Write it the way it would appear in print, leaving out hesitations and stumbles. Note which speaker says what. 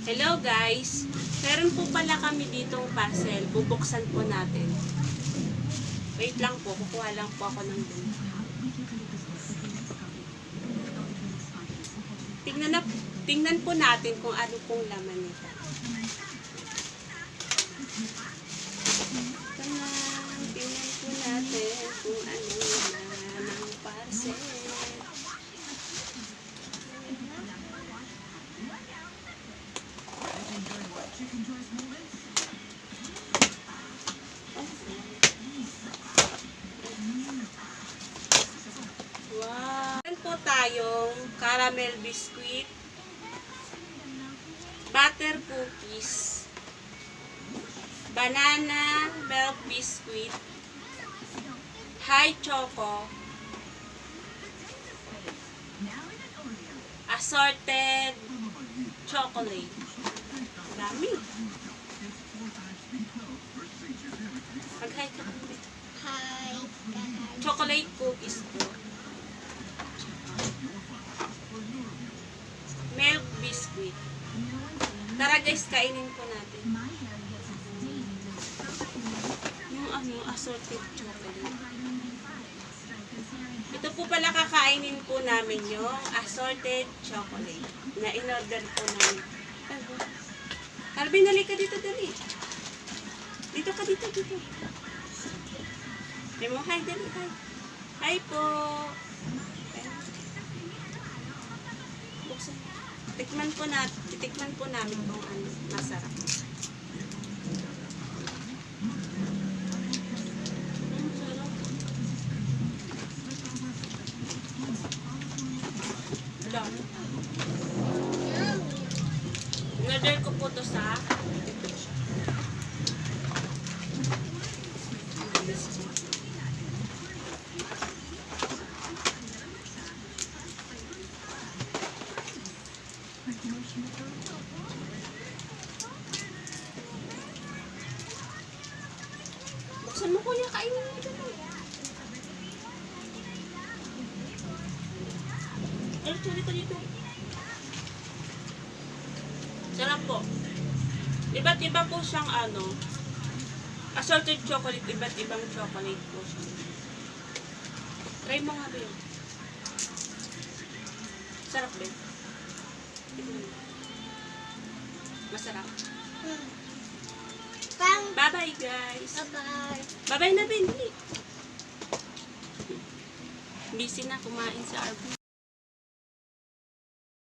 Speaker 1: Hello guys! Meron po pala kami ditong parcel. Bubuksan po natin. Wait lang po. Kukuha lang po ako ng dun. Tingnan po natin kung ano pong laman nito. Tingnan po natin kung ano laman ng parcel. Wow! Meron po tayong caramel biscuit, butter cookies, banana milk biscuit, high choco, assorted chocolate. Dami. Mag-hi ka.
Speaker 2: Hi, guys.
Speaker 1: Chocolate cookies po. Milk biscuit. Tara guys, kainin po natin. Yung assorted chocolate. Ito po pala kakainin po namin yung assorted chocolate na in-order po namin. Alvin, dali ka dito, dali. Dito ka, dito. Di mo, hi, dali, hi. Hi po. Buksan. Titikman po namin kung ano, masarap. Dami. In-order ko po to sa buksan mo kuya, kainin mo ito. Dito. Sarap po. Iba't iba po siyang assorted chocolate, iba't ibang chocolate po siya. Try mo nga ba yun? Sarap din. Masarap. Bye-bye guys.
Speaker 2: Bye-bye.
Speaker 1: Bye-bye na, Ben. Busy na kumain sa RV.